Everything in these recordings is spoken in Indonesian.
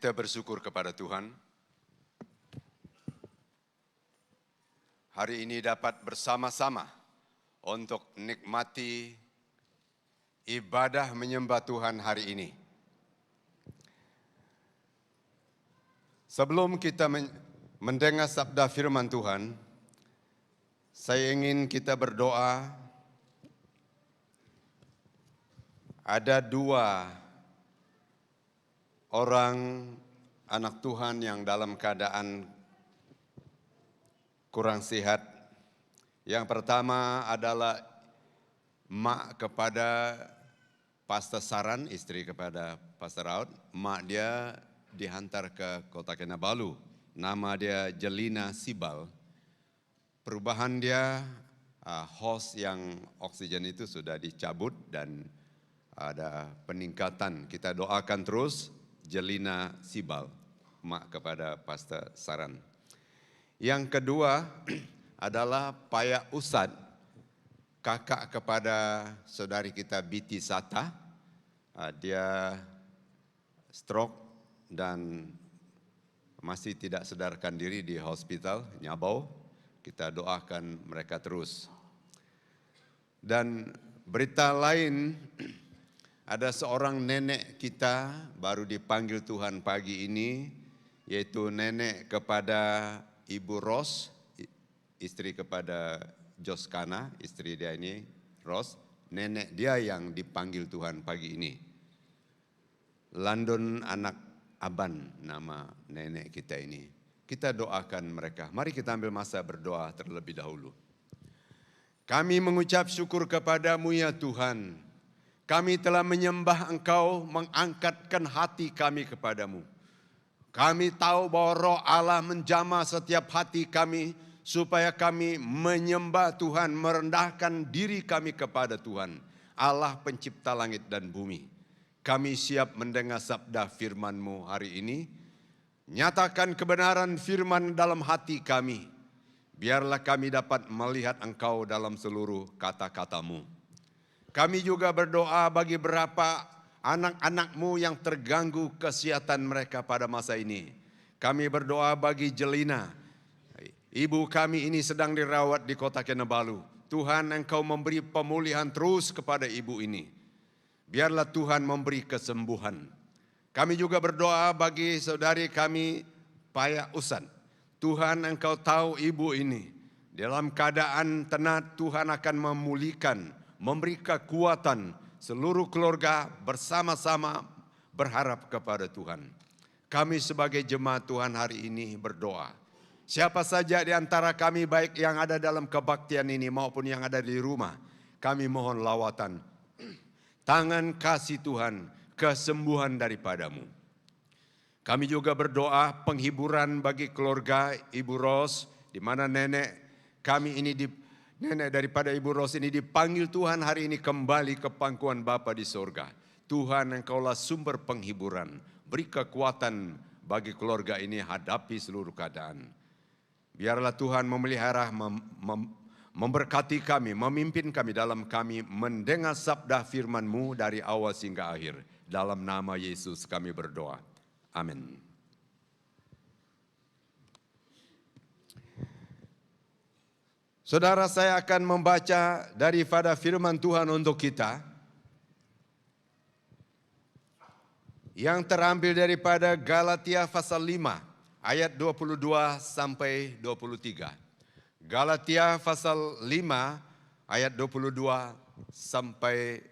kita bersyukur kepada Tuhan. Hari ini dapat bersama-sama untuk nikmati ibadah menyembah Tuhan hari ini. Sebelum kita mendengar sabda firman Tuhan, saya ingin kita berdoa. Ada dua orang anak Tuhan yang dalam keadaan kurang sehat. Yang pertama adalah mak kepada Pastor Saran, istri kepada Pastor Raud. Mak dia dihantar ke Kota Kinabalu. Nama dia Jelina Sibal. Perubahan dia, hos yang oksigen itu sudah dicabut dan ada peningkatan. Kita doakan terus Jelina Sibal, mak kepada Pastor Saran. Yang kedua adalah Payak Usad, kakak kepada saudari kita Biti Sata. Dia stroke dan masih tidak sadarkan diri di hospital Nyabau. Kita doakan mereka terus. Dan berita lain, ada seorang nenek kita baru dipanggil Tuhan pagi ini, yaitu nenek kepada Ibu Ros, istri kepada Joskana, istri dia ini Ros, nenek dia yang dipanggil Tuhan pagi ini. Landon anak Aban nama nenek kita ini. Kita doakan mereka. Mari kita ambil masa berdoa terlebih dahulu. Kami mengucap syukur kepadamu ya Tuhan. Kami telah menyembah Engkau, mengangkatkan hati kami kepadamu. Kami tahu bahwa Roh Allah menjamah setiap hati kami, supaya kami menyembah Tuhan, merendahkan diri kami kepada Tuhan, Allah pencipta langit dan bumi. Kami siap mendengar sabda firman-Mu hari ini. Nyatakan kebenaran firman dalam hati kami. Biarlah kami dapat melihat Engkau dalam seluruh kata-kata-Mu. Kami juga berdoa bagi beberapa anak-anak-Mu yang terganggu kesehatan mereka pada masa ini. Kami berdoa bagi Jelina. Ibu kami ini sedang dirawat di Kota Kinabalu. Tuhan, Engkau memberi pemulihan terus kepada ibu ini. Biarlah Tuhan memberi kesembuhan. Kami juga berdoa bagi saudari kami Payak Usad. Tuhan, Engkau tahu ibu ini. Dalam keadaan tenat, Tuhan akan memulihkan, memberi kekuatan. Seluruh keluarga bersama-sama berharap kepada Tuhan. Kami sebagai jemaat Tuhan hari ini berdoa. Siapa saja di antara kami baik yang ada dalam kebaktian ini maupun yang ada di rumah, kami mohon lawatan, tangan kasih Tuhan, kesembuhan daripadamu. Kami juga berdoa penghiburan bagi keluarga Ibu Ros, di mana nenek kami ini nenek daripada Ibu Ros ini dipanggil Tuhan hari ini kembali ke pangkuan Bapa di sorga. Tuhan, Engkaulah sumber penghiburan. Beri kekuatan bagi keluarga ini hadapi seluruh keadaan. Biarlah Tuhan memelihara, memberkati kami, memimpin kami dalam kami mendengar sabda firman-Mu dari awal hingga akhir. Dalam nama Yesus kami berdoa. Amin. Saudara, saya akan membaca daripada firman Tuhan untuk kita yang terambil daripada Galatia pasal 5 ayat 22 sampai 23. Galatia pasal 5 ayat 22 sampai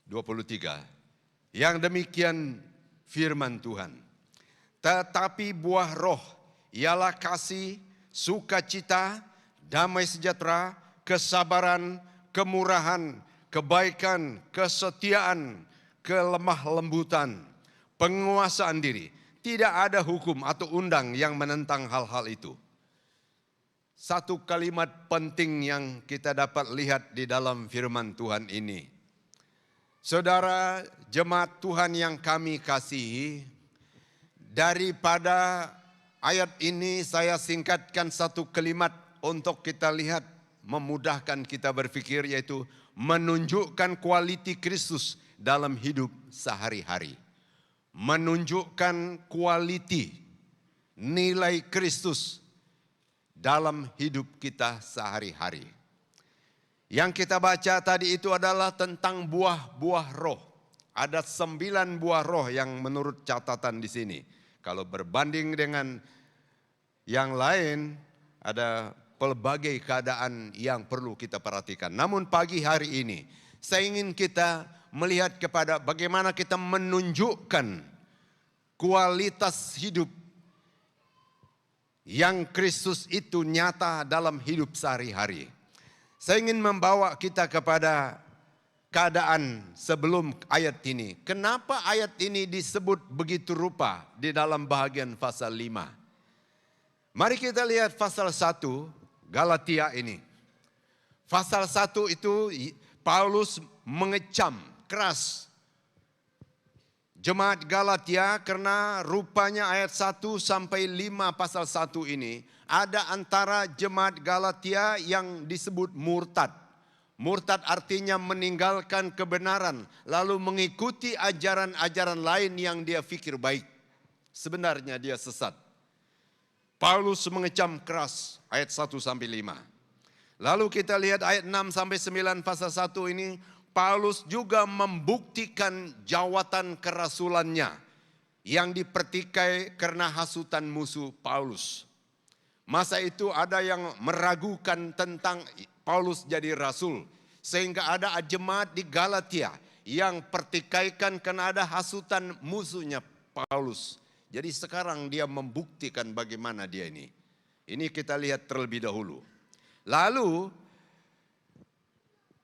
23. Yang demikian firman Tuhan. Tetapi buah roh ialah kasih, sukacita, damai sejahtera, kesabaran, kemurahan, kebaikan, kesetiaan, kelemah lembutan, penguasaan diri. Tidak ada hukum atau undang yang menentang hal-hal itu. Satu kalimat penting yang kita dapat lihat di dalam firman Tuhan ini. Saudara jemaat Tuhan yang kami kasihi, daripada ayat ini saya singkatkan satu kalimat untuk kita lihat, memudahkan kita berpikir, yaitu menunjukkan kualiti Kristus dalam hidup sehari-hari. menunjukkan kualiti nilai Kristus dalam hidup kita sehari-hari. Yang kita baca tadi itu adalah tentang buah-buah roh. Ada 9 buah roh yang menurut catatan di sini. Kalau berbanding dengan yang lain, ada pelbagai keadaan yang perlu kita perhatikan. Namun pagi hari ini, saya ingin kita melihat kepada bagaimana kita menunjukkan kualitas hidup yang Kristus itu nyata dalam hidup sehari-hari. Saya ingin membawa kita kepada keadaan sebelum ayat ini. Kenapa ayat ini disebut begitu rupa di dalam bahagian pasal 5? Mari kita lihat pasal 1 Galatia ini. Pasal 1 itu Paulus mengecam keras jemaat Galatia karena rupanya ayat 1 sampai 5 pasal 1 ini ada antara jemaat Galatia yang disebut murtad. Murtad artinya meninggalkan kebenaran lalu mengikuti ajaran-ajaran lain yang dia pikir baik. Sebenarnya dia sesat. Paulus mengecam keras ayat 1 sampai 5. Lalu kita lihat ayat 6 sampai 9 pasal 1 ini, Paulus juga membuktikan jawatan kerasulannya yang dipertikai karena hasutan musuh Paulus. Masa itu ada yang meragukan tentang Paulus jadi rasul, sehingga ada jemaat di Galatia yang pertikaikan karena ada hasutan musuhnya Paulus. Jadi sekarang dia membuktikan bagaimana dia ini. Ini kita lihat terlebih dahulu. Lalu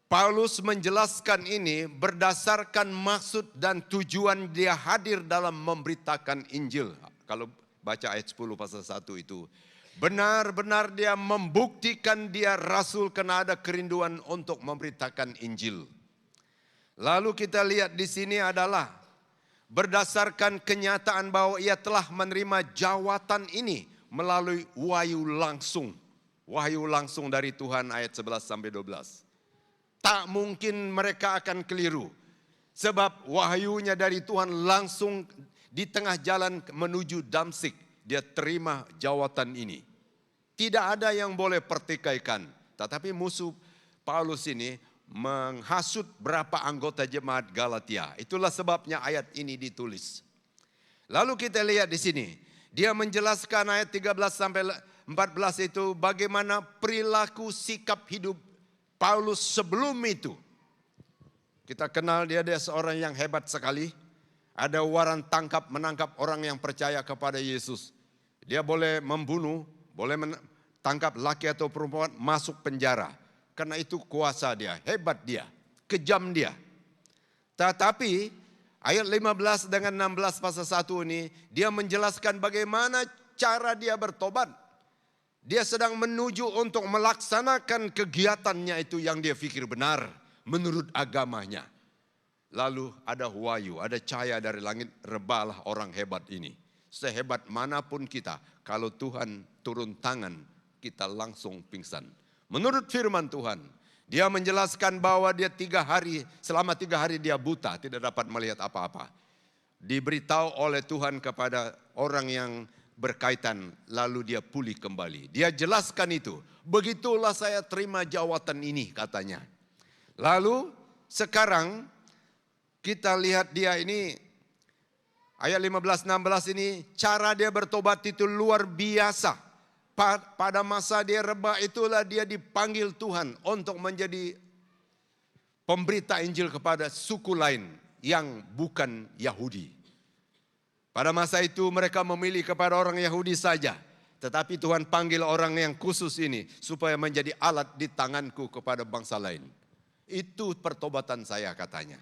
Paulus menjelaskan ini berdasarkan maksud dan tujuan dia hadir dalam memberitakan Injil. Kalau baca ayat 10 pasal 1 itu. Benar-benar dia membuktikan dia rasul karena ada kerinduan untuk memberitakan Injil. Lalu kita lihat di sini adalah berdasarkan kenyataan bahwa ia telah menerima jawatan ini melalui wahyu langsung. Wahyu langsung dari Tuhan ayat 11 sampai 12. Tak mungkin mereka akan keliru. Sebab wahyunya dari Tuhan langsung di tengah jalan menuju Damsik. Dia terima jawatan ini. Tidak ada yang boleh pertikaikan. Tetapi musuh Paulus ini menghasut berapa anggota jemaat Galatia. Itulah sebabnya ayat ini ditulis. Lalu kita lihat di sini. Dia menjelaskan ayat 13 sampai 14 itu bagaimana perilaku sikap hidup Paulus sebelum itu. Kita kenal dia seorang yang hebat sekali. Ada waran tangkap menangkap orang yang percaya kepada Yesus. Dia boleh membunuh, boleh tangkap laki atau perempuan, masuk penjara. Karena itu kuasa dia, hebat dia, kejam dia. Tetapi ayat 15 dengan 16 pasal 1 ini, dia menjelaskan bagaimana cara dia bertobat. Dia sedang menuju untuk melaksanakan kegiatannya itu yang dia pikir benar menurut agamanya. Lalu ada wahyu, ada cahaya dari langit, rebalah orang hebat ini. Sehebat manapun kita, kalau Tuhan turun tangan, kita langsung pingsan. Menurut firman Tuhan, dia menjelaskan bahwa dia selama 3 hari dia buta, tidak dapat melihat apa-apa. Diberitahu oleh Tuhan kepada orang yang berkaitan, lalu dia pulih kembali. Dia jelaskan itu, begitulah saya terima jawatan ini katanya. Lalu sekarang kita lihat dia ini, ayat 15-16 ini, cara dia bertobat itu luar biasa. Pada masa dia rebah itulah dia dipanggil Tuhan untuk menjadi pemberita Injil kepada suku lain yang bukan Yahudi. Pada masa itu mereka memilih kepada orang Yahudi saja. Tetapi Tuhan panggil orang yang khusus ini supaya menjadi alat di tanganku kepada bangsa lain. Itu pertobatan saya katanya.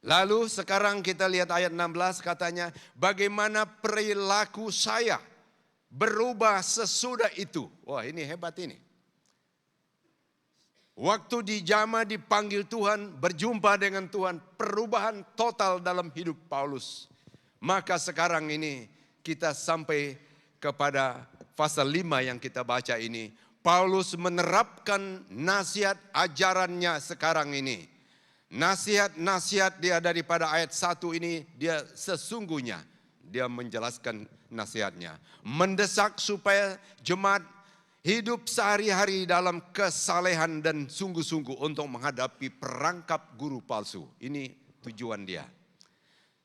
Lalu sekarang kita lihat ayat 16 katanya, bagaimana perilaku saya berubah sesudah itu. Wah, ini hebat ini. Waktu dijamah dipanggil Tuhan, berjumpa dengan Tuhan, perubahan total dalam hidup Paulus. Maka sekarang ini kita sampai kepada pasal 5 yang kita baca ini. Paulus menerapkan nasihat ajarannya sekarang ini. Nasihat-nasihat dia daripada ayat 1 ini, dia sesungguhnya dia menjelaskan nasihatnya. Mendesak supaya jemaat hidup sehari-hari dalam kesalehan dan sungguh-sungguh untuk menghadapi perangkap guru palsu. Ini tujuan dia.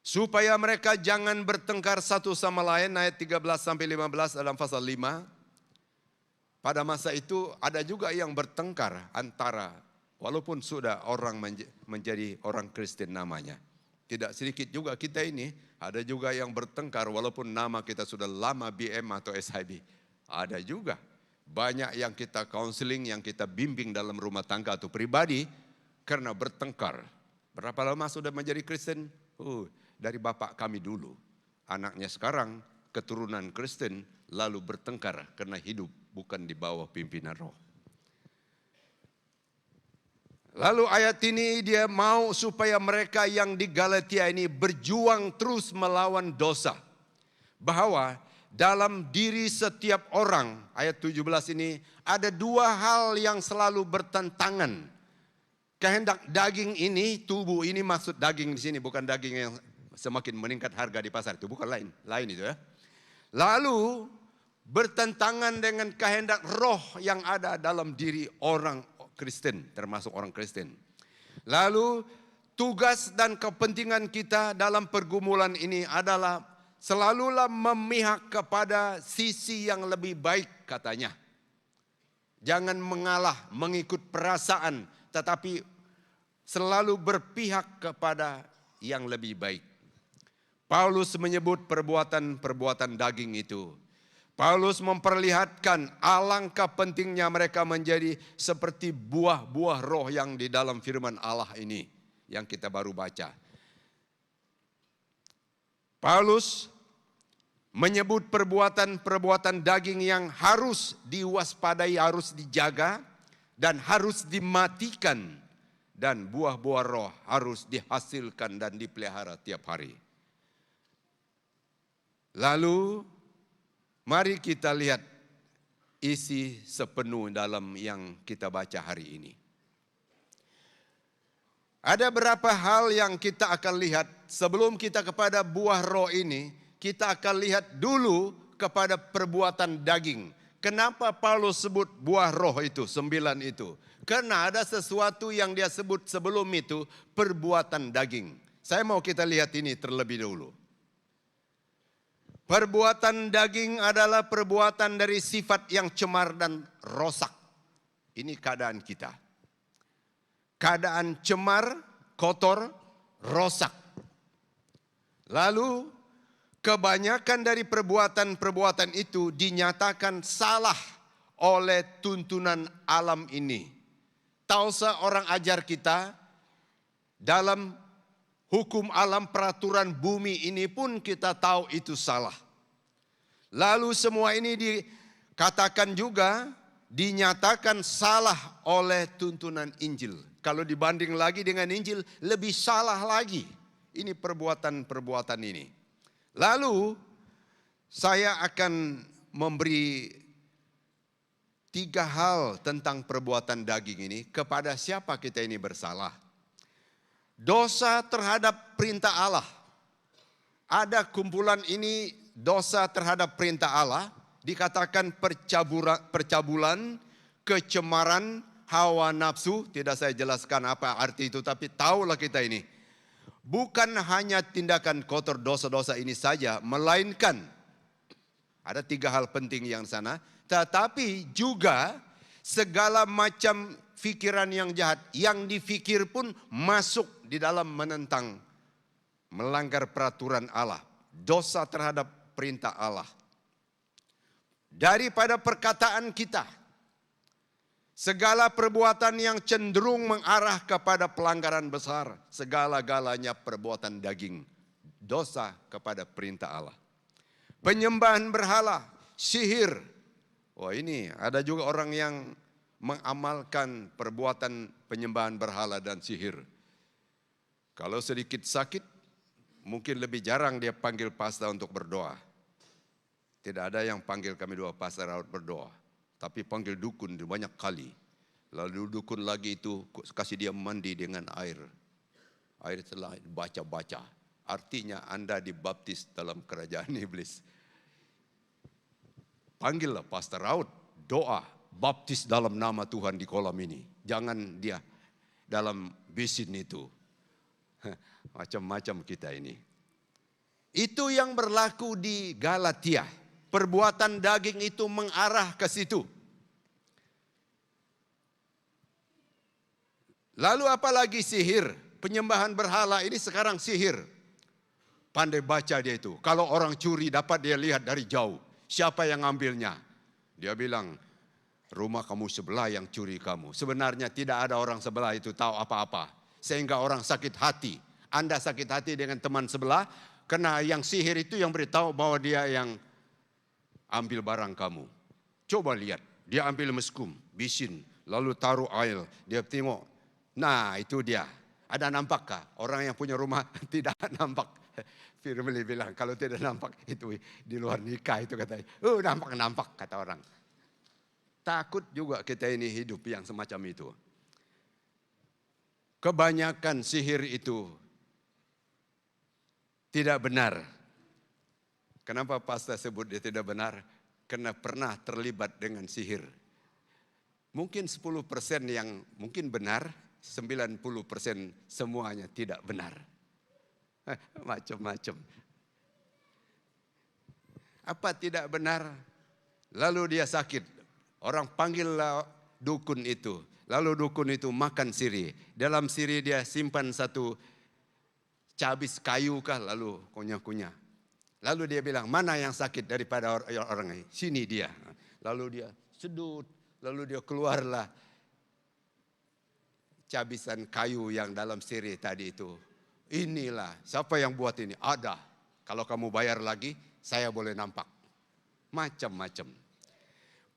Supaya mereka jangan bertengkar satu sama lain, ayat 13-15 dalam pasal 5. Pada masa itu ada juga yang bertengkar antara, walaupun sudah orang menjadi orang Kristen namanya. Tidak sedikit juga kita ini, ada juga yang bertengkar walaupun nama kita sudah lama BM atau SIB. Ada juga. Banyak yang kita counseling, yang kita bimbing dalam rumah tangga atau pribadi karena bertengkar. Berapa lama sudah menjadi Kristen? Dari bapak kami dulu. Anaknya sekarang keturunan Kristen lalu bertengkar karena hidup bukan di bawah pimpinan roh. Lalu ayat ini dia mau supaya mereka yang di Galatia ini berjuang terus melawan dosa. Bahwa dalam diri setiap orang, ayat 17 ini, ada dua hal yang selalu bertentangan. Kehendak daging ini, tubuh ini, maksud daging di sini bukan daging yang semakin meningkat harga di pasar, itu bukan lain itu ya. Lalu bertentangan dengan kehendak roh yang ada dalam diri orang Kristen, termasuk orang Kristen. Lalu tugas dan kepentingan kita dalam pergumulan ini adalah selalulah memihak kepada sisi yang lebih baik katanya. Jangan mengalah mengikut perasaan, tetapi selalu berpihak kepada yang lebih baik. Paulus menyebut perbuatan-perbuatan daging itu. Paulus memperlihatkan alangkah pentingnya mereka menjadi seperti buah-buah roh yang di dalam firman Allah ini yang kita baru baca. Paulus menyebut perbuatan-perbuatan daging yang harus diwaspadai, harus dijaga dan harus dimatikan, dan buah-buah roh harus dihasilkan dan dipelihara tiap hari. Lalu mari kita lihat isi sepenuh dalam yang kita baca hari ini. Ada beberapa hal yang kita akan lihat sebelum kita kepada buah roh ini. Kita akan lihat dulu kepada perbuatan daging. Kenapa Paulus sebut buah roh itu, 9 itu? Karena ada sesuatu yang dia sebut sebelum itu, perbuatan daging. Saya mau kita lihat ini terlebih dahulu. Perbuatan daging adalah perbuatan dari sifat yang cemar dan rosak. Ini keadaan kita. Keadaan cemar, kotor, rosak. Lalu kebanyakan dari perbuatan-perbuatan itu dinyatakan salah oleh tuntunan alam ini. Tahu seorang ajar kita dalam hukum alam, peraturan bumi ini pun kita tahu itu salah. Lalu semua ini dikatakan juga, dinyatakan salah oleh tuntunan Injil. Kalau dibanding lagi dengan Injil, lebih salah lagi. Ini perbuatan-perbuatan ini. Lalu saya akan memberi 3 hal tentang perbuatan daging ini. Kepada siapa kita ini bersalah? Dosa terhadap perintah Allah. Ada kumpulan ini dosa terhadap perintah Allah. Dikatakan percabulan, kecemaran, hawa nafsu. Tidak saya jelaskan apa arti itu, tapi tahulah kita ini. Bukan hanya tindakan kotor dosa-dosa ini saja, melainkan ada 3 hal penting yang sana. Tetapi juga segala macam pikiran yang jahat, yang difikir pun masuk di dalam menentang, melanggar peraturan Allah. Dosa terhadap perintah Allah. Daripada perkataan kita, segala perbuatan yang cenderung mengarah kepada pelanggaran besar, segala-galanya perbuatan daging, dosa kepada perintah Allah. Penyembahan berhala, sihir. Wah, ini ada juga orang yang mengamalkan perbuatan penyembahan berhala dan sihir. Kalau sedikit sakit, mungkin lebih jarang dia panggil pastor untuk berdoa. Tidak ada yang panggil kami doa pastor berdoa. Tapi panggil dukun banyak kali. Lalu dukun lagi itu kasih dia mandi dengan air. Air telah baca-baca. Artinya Anda dibaptis dalam kerajaan iblis. Panggillah Pastor Raud, doa, baptis dalam nama Tuhan di kolam ini. Jangan dia dalam basin itu. Macam-macam kita ini. Itu yang berlaku di Galatia. Perbuatan daging itu mengarah ke situ. Lalu apalagi sihir. Penyembahan berhala ini sekarang sihir. Pandai baca dia itu. Kalau orang curi dapat dia lihat dari jauh. Siapa yang ngambilnya? Dia bilang, rumah kamu sebelah yang curi kamu. Sebenarnya tidak ada orang sebelah itu tahu apa-apa. Sehingga orang sakit hati. Anda sakit hati dengan teman sebelah. Karena yang sihir itu yang beritahu bahwa dia yang ambil barang kamu. Coba lihat. Dia ambil meskum, bisin. Lalu taruh air. Dia tengok. Nah itu dia. Ada nampakkah? Orang yang punya rumah tidak nampak. Firman bilang kalau tidak nampak itu di luar nikah itu katanya. Oh nampak kata orang. Takut juga kita ini hidup yang semacam itu. Kebanyakan sihir itu tidak benar. Kenapa pastor sebut dia tidak benar? Karena pernah terlibat dengan sihir. Mungkin 10% yang mungkin benar. 90% semuanya tidak benar. Macam-macam. Apa tidak benar? Lalu dia sakit. Orang panggillah dukun itu. Lalu dukun itu makan sirih. Dalam sirih dia simpan satu cabis kayu kah lalu kunyah-kunyah. Lalu dia bilang, mana yang sakit daripada orang ini? Sini dia. Lalu dia sedut. Lalu dia keluarlah cabisan kayu yang dalam sirih tadi itu. Inilah, siapa yang buat ini? Ada. Kalau kamu bayar lagi, saya boleh nampak. Macam-macam.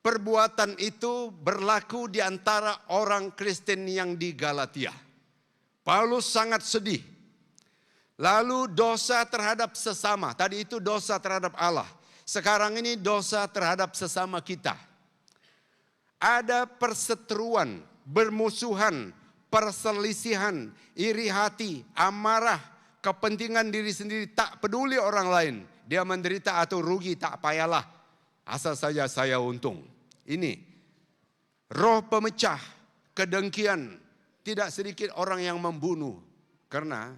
Perbuatan itu berlaku di antara orang Kristen yang di Galatia. Paulus sangat sedih. Lalu dosa terhadap sesama. Tadi itu dosa terhadap Allah. Sekarang ini dosa terhadap sesama kita. Ada perseteruan, bermusuhan, perselisihan, iri hati, amarah, kepentingan diri sendiri, tak peduli orang lain. Dia menderita atau rugi tak payahlah. Asal saja saya untung. Ini roh pemecah, kedengkian. Tidak sedikit orang yang membunuh karena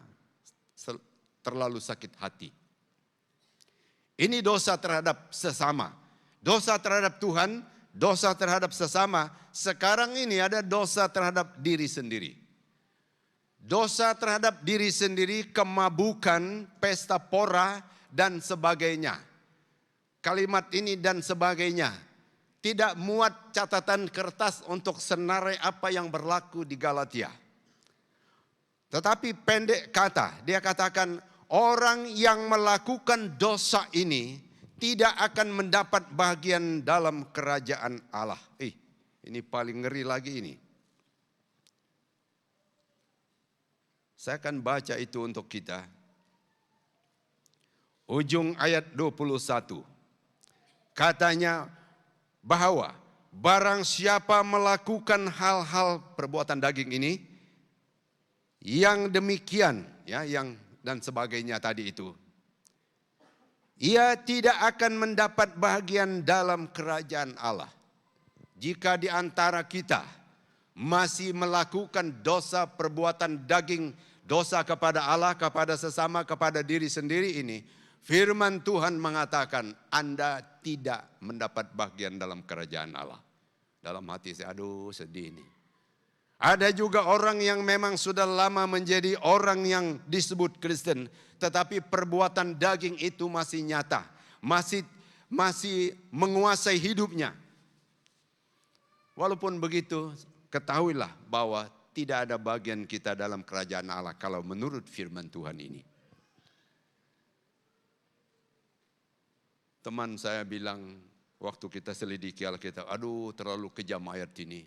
terlalu sakit hati. Ini dosa terhadap sesama. Dosa terhadap Tuhan, dosa terhadap sesama. Sekarang ini ada dosa terhadap diri sendiri. Dosa terhadap diri sendiri, kemabukan, pesta pora, dan sebagainya. Kalimat ini dan sebagainya. Tidak muat catatan kertas untuk senarai apa yang berlaku di Galatia. Tetapi pendek kata, dia katakan orang yang melakukan dosa ini tidak akan mendapat bagian dalam kerajaan Allah. Ini paling ngeri lagi ini. Saya akan baca itu untuk kita. Ujung ayat 21. Katanya bahwa barang siapa melakukan hal-hal perbuatan daging ini, yang demikian, ya, yang dan sebagainya tadi itu, ia tidak akan mendapat bagian dalam kerajaan Allah. Jika di antara kita masih melakukan dosa perbuatan daging, dosa kepada Allah, kepada sesama, kepada diri sendiri ini, firman Tuhan mengatakan Anda tidak mendapat bagian dalam kerajaan Allah. Dalam hati saya, aduh sedih ini. Ada juga orang yang memang sudah lama menjadi orang yang disebut Kristen, tetapi perbuatan daging itu masih nyata, masih menguasai hidupnya. Walaupun begitu, ketahuilah bahwa tidak ada bagian kita dalam kerajaan Allah kalau menurut firman Tuhan ini. Teman saya bilang waktu kita selidiki Alkitab, aduh terlalu kejam ayat ini.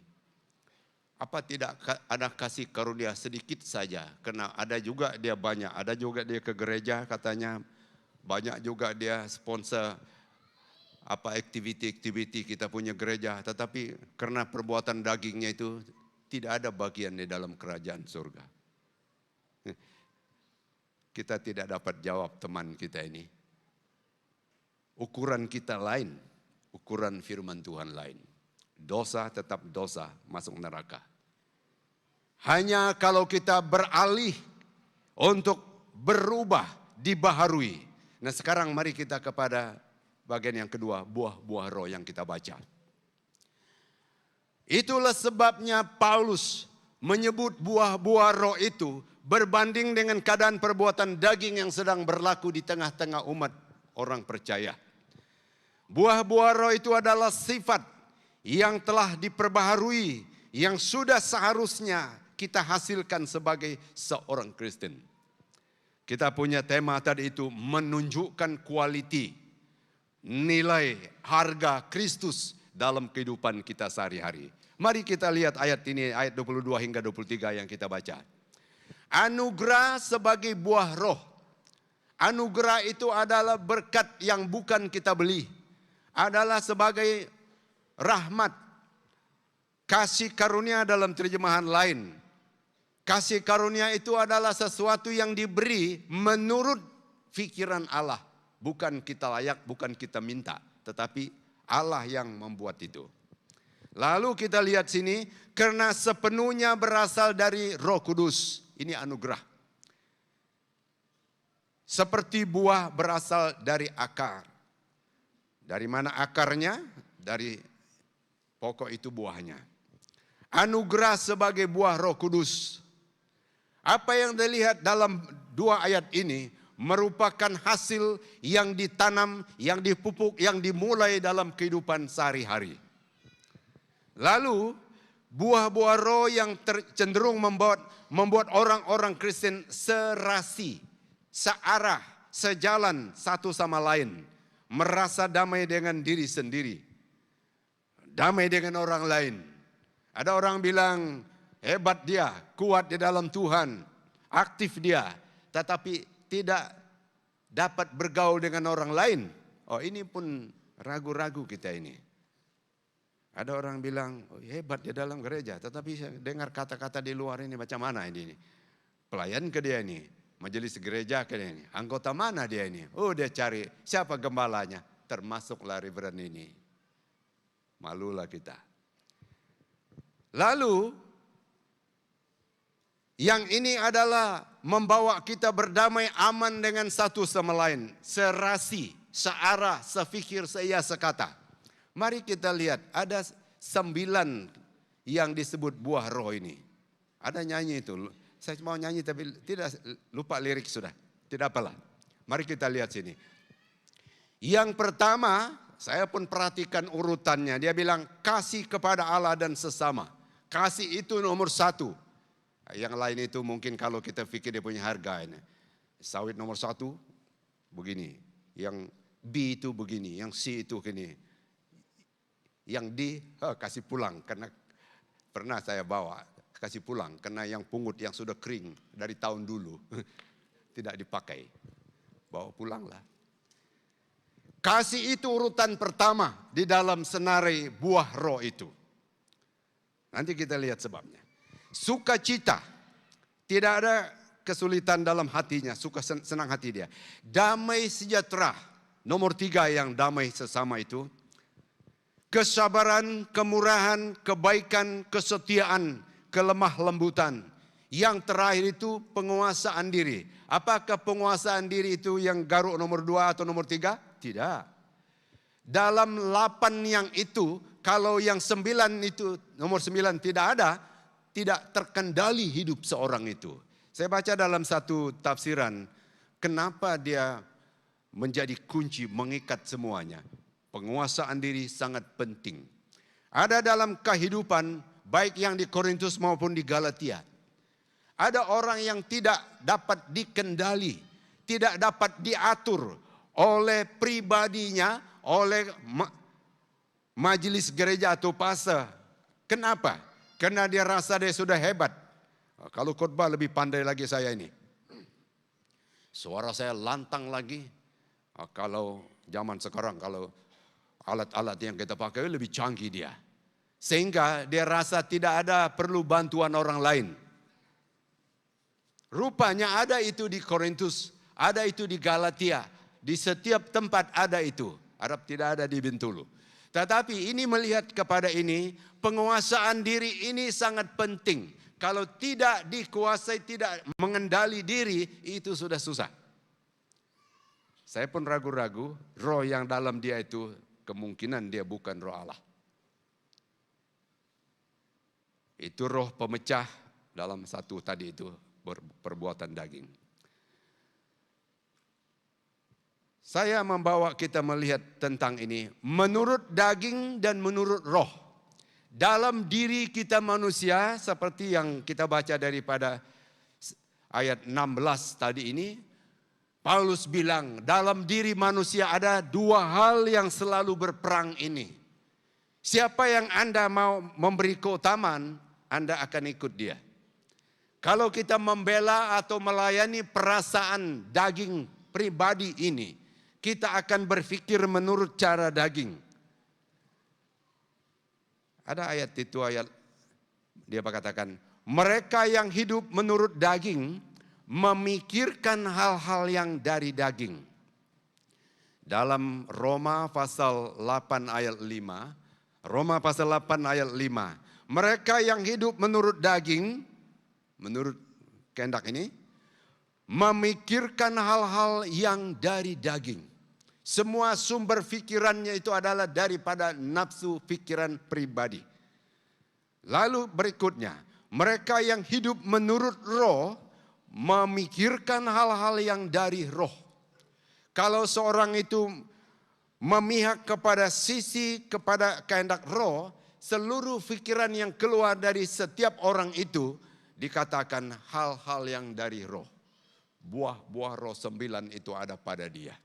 Apa tidak ada kasih karunia sedikit saja? Karena ada juga dia banyak, ada juga dia ke gereja katanya, banyak juga dia sponsor apa aktiviti-aktiviti kita punya gereja, tetapi karena perbuatan dagingnya itu tidak ada bagian di dalam kerajaan surga. kita tidak dapat jawab teman kita ini. Ukuran kita lain, ukuran firman Tuhan lain. Dosa tetap dosa, masuk neraka. Hanya kalau kita beralih untuk berubah, dibaharui. Nah sekarang mari kita kepada bagian yang kedua, buah-buah roh yang kita baca. Itulah sebabnya Paulus menyebut buah-buah roh itu berbanding dengan keadaan perbuatan daging yang sedang berlaku di tengah-tengah umat orang percaya. Buah-buah roh itu adalah sifat yang telah diperbaharui, yang sudah seharusnya kita hasilkan sebagai seorang Kristen. Kita punya tema tadi itu menunjukkan quality, nilai, harga Kristus dalam kehidupan kita sehari-hari. Mari kita lihat ayat ini, ayat 22 hingga 23 yang kita baca. Anugerah sebagai buah roh. Anugerah itu adalah berkat yang bukan kita beli. Adalah sebagai rahmat. Kasih karunia dalam terjemahan lain. Kasih karunia itu adalah sesuatu yang diberi menurut pikiran Allah. Bukan kita layak, bukan kita minta. Tetapi Allah yang membuat itu. Lalu kita lihat sini, karena sepenuhnya berasal dari Roh Kudus. Ini anugerah. Seperti buah berasal dari akar. Dari mana akarnya? Dari pokok itu buahnya. Anugerah sebagai buah Roh Kudus. Apa yang dilihat dalam dua ayat ini merupakan hasil yang ditanam, yang dipupuk, yang dimulai dalam kehidupan sehari-hari. Lalu buah-buah roh yang cenderung membuat orang-orang Kristen serasi, searah, sejalan satu sama lain, merasa damai dengan diri sendiri, damai dengan orang lain. Ada orang bilang hebat dia, kuat di dalam Tuhan, aktif dia, tetapi tidak dapat bergaul dengan orang lain. Oh ini pun ragu-ragu kita ini. Ada orang bilang, oh, hebat di dalam gereja, tetapi saya dengar kata-kata di luar ini macam mana ini. Pelayan ke dia ini, majelis gereja ke dia ini, anggota mana dia ini. Oh dia cari siapa gembalanya, termasuklah Reverend ini. Malulah kita. Lalu, yang ini adalah membawa kita berdamai aman dengan satu sama lain. Serasi, searah, sefikir, seia, sekata. Mari kita lihat, ada 9 yang disebut buah roh ini. Ada nyanyi itu, saya mau nyanyi tapi tidak lupa lirik sudah. Tidak apalah, mari kita lihat sini. Yang pertama, saya pun perhatikan urutannya. Dia bilang kasih kepada Allah dan sesama. Kasih itu nomor 1. Yang lain itu mungkin kalau kita pikir dia punya harga. Ini. Sawit nomor 1 begini. Yang B itu begini. Yang C itu begini. Yang D kasih pulang. Karena pernah saya bawa kasih pulang. Karena yang pungut yang sudah kering dari tahun dulu. Tidak dipakai. Bawa pulanglah. Kasih itu urutan pertama di dalam senari buah roh itu. Nanti kita lihat sebabnya. Sukacita. Tidak ada kesulitan dalam hatinya. Suka senang hati dia. Damai sejahtera. Nomor 3 yang damai sesama itu. Kesabaran, kemurahan, kebaikan, kesetiaan, kelemah lembutan. Yang terakhir itu penguasaan diri. Apakah penguasaan diri itu yang garuk nomor 2 atau nomor 3? Tidak. Dalam 8 yang itu, kalau yang 9 itu, nomor 9 tidak ada, tidak terkendali hidup seorang itu. Saya baca dalam satu tafsiran, kenapa dia menjadi kunci mengikat semuanya. Penguasaan diri sangat penting. Ada dalam kehidupan, baik yang di Korintus maupun di Galatia. Ada orang yang tidak dapat dikendali, tidak dapat diatur oleh pribadinya, oleh majelis gereja atau pastor. Kenapa? Karena dia rasa dia sudah hebat. Kalau khotbah lebih pandai lagi saya ini. Suara saya lantang lagi. Kalau zaman sekarang, kalau alat-alat yang kita pakai lebih canggih dia. Sehingga dia rasa tidak ada perlu bantuan orang lain. Rupanya ada itu di Korintus, ada itu di Galatia, di setiap tempat ada itu. Arab tidak ada di Bintulu. Tetapi ini melihat kepada ini, penguasaan diri ini sangat penting. Kalau tidak dikuasai, tidak mengendali diri, itu sudah susah. Saya pun ragu-ragu, roh yang dalam dia itu kemungkinan dia bukan roh Allah. Itu roh pemecah dalam satu tadi itu perbuatan daging. Saya membawa kita melihat tentang ini menurut daging dan menurut roh. Dalam diri kita manusia seperti yang kita baca daripada ayat 16 tadi ini, Paulus bilang dalam diri manusia ada dua hal yang selalu berperang ini. Siapa yang Anda mau memberi keutamaan, Anda akan ikut dia. Kalau kita membela atau melayani perasaan daging pribadi ini, kita akan berpikir menurut cara daging. Ada ayat itu, ayat dia katakan, mereka yang hidup menurut daging memikirkan hal-hal yang dari daging. Dalam Roma pasal 8 ayat 5, Roma pasal 8 ayat 5, mereka yang hidup menurut daging, menurut kehendak ini, memikirkan hal-hal yang dari daging. Semua sumber pikirannya itu adalah daripada nafsu pikiran pribadi. Lalu berikutnya, mereka yang hidup menurut roh, memikirkan hal-hal yang dari roh. Kalau seorang itu memihak kepada sisi, kepada kehendak roh, seluruh pikiran yang keluar dari setiap orang itu dikatakan hal-hal yang dari roh. Buah-buah roh 9 itu ada pada dia.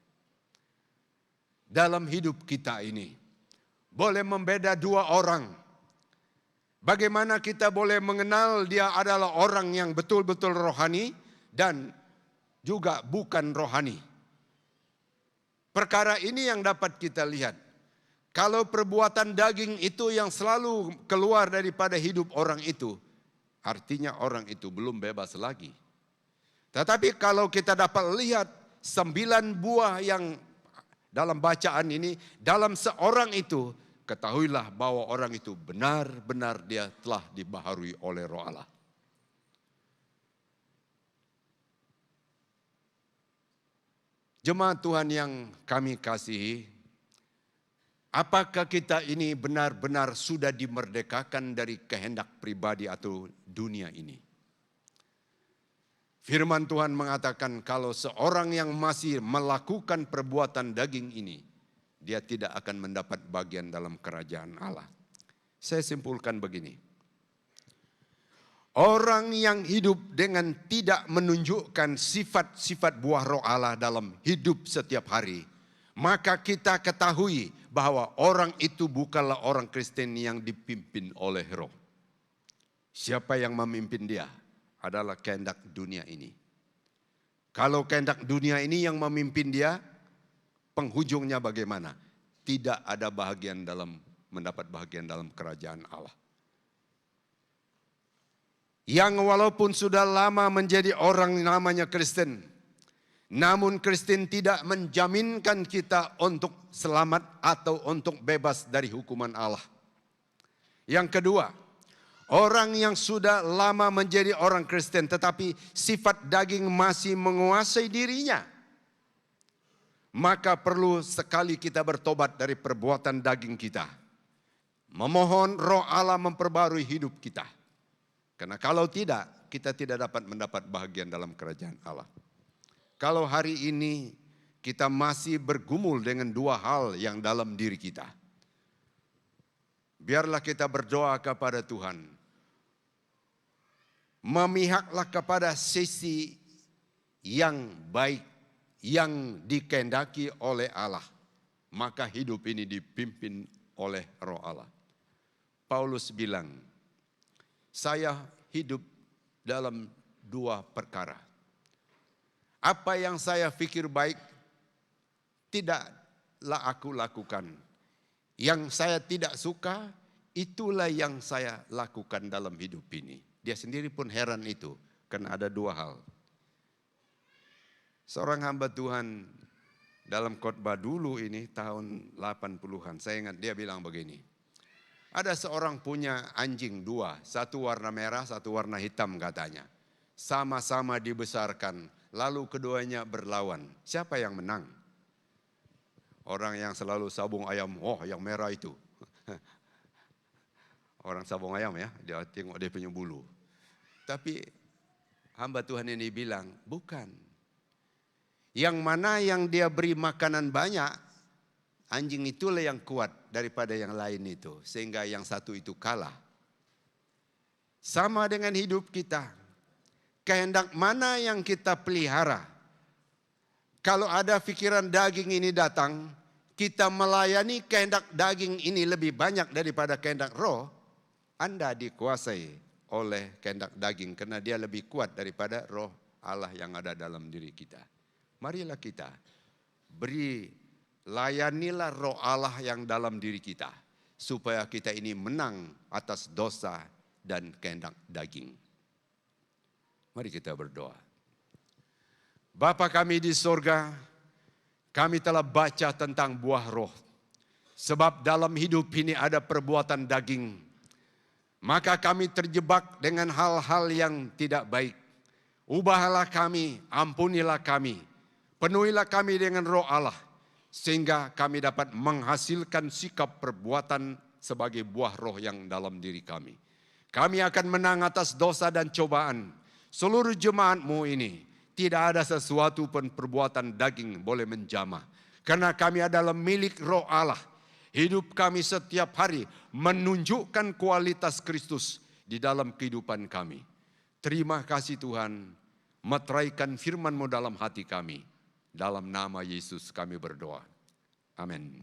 Dalam hidup kita ini, boleh membeda dua orang. Bagaimana kita boleh mengenal dia adalah orang yang betul-betul rohani dan juga bukan rohani. Perkara ini yang dapat kita lihat. Kalau perbuatan daging itu yang selalu keluar daripada hidup orang itu, artinya orang itu belum bebas lagi. Tetapi kalau kita dapat lihat 9 buah yang dalam bacaan ini, dalam seorang itu, ketahuilah bahwa orang itu benar-benar dia telah dibaharui oleh Roh Allah. Jemaat Tuhan yang kami kasihi, apakah kita ini benar-benar sudah dimerdekakan dari kehendak pribadi atau dunia ini? Firman Tuhan mengatakan kalau seorang yang masih melakukan perbuatan daging ini, dia tidak akan mendapat bagian dalam kerajaan Allah. Saya simpulkan begini. Orang yang hidup dengan tidak menunjukkan sifat-sifat buah roh Allah dalam hidup setiap hari, maka kita ketahui bahwa orang itu bukanlah orang Kristen yang dipimpin oleh roh. Siapa yang memimpin dia adalah kehendak dunia ini. Kalau kehendak dunia ini yang memimpin dia, penghujungnya bagaimana? Tidak ada bahagian dalam mendapat bahagian dalam kerajaan Allah. Yang walaupun sudah lama menjadi orang namanya Kristen, namun Kristen tidak menjaminkan kita untuk selamat atau untuk bebas dari hukuman Allah. Yang kedua, orang yang sudah lama menjadi orang Kristen tetapi sifat daging masih menguasai dirinya, maka perlu sekali kita bertobat dari perbuatan daging kita. Memohon Roh Allah memperbarui hidup kita. Karena kalau tidak, kita tidak dapat mendapat bahagian dalam kerajaan Allah. Kalau hari ini kita masih bergumul dengan dua hal yang dalam diri kita, biarlah kita berdoa kepada Tuhan. Memihaklah kepada sisi yang baik, yang dikehendaki oleh Allah. Maka hidup ini dipimpin oleh Roh Allah. Paulus bilang, saya hidup dalam dua perkara. Apa yang saya pikir baik, tidaklah aku lakukan. Yang saya tidak suka, itulah yang saya lakukan dalam hidup ini. Dia sendiri pun heran itu, karena ada dua hal. Seorang hamba Tuhan dalam khotbah dulu ini tahun 80-an, saya ingat dia bilang begini. Ada seorang punya anjing dua, satu warna merah, satu warna hitam katanya. Sama-sama dibesarkan, lalu keduanya berlawan. Siapa yang menang? Orang yang selalu sabung ayam, oh yang merah itu. Orang sabung ayam ya, dia tengok dia punya bulu. Tapi hamba Tuhan ini bilang, bukan. Yang mana yang dia beri makanan banyak, anjing itulah yang kuat daripada yang lain itu. Sehingga yang satu itu kalah. Sama dengan hidup kita. Kehendak mana yang kita pelihara? Kalau ada pikiran daging ini datang, kita melayani kehendak daging ini lebih banyak daripada kehendak roh, Anda dikuasai oleh kehendak daging karena dia lebih kuat daripada roh Allah yang ada dalam diri kita. Marilah kita layanilah roh Allah yang dalam diri kita supaya kita ini menang atas dosa dan kehendak daging. Mari kita berdoa. Bapa kami di sorga, kami telah baca tentang buah roh. Sebab dalam hidup ini ada perbuatan daging. Maka kami terjebak dengan hal-hal yang tidak baik. Ubahlah kami, ampunilah kami. Penuhilah kami dengan roh Allah. Sehingga kami dapat menghasilkan sikap perbuatan sebagai buah roh yang dalam diri kami. Kami akan menang atas dosa dan cobaan. Seluruh jemaat-Mu ini, tidak ada sesuatu pun perbuatan daging boleh menjamah. Karena kami adalah milik roh Allah. Hidup kami setiap hari menunjukkan kualitas Kristus di dalam kehidupan kami. Terima kasih Tuhan, meteraikan firman-Mu dalam hati kami. Dalam nama Yesus kami berdoa. Amin.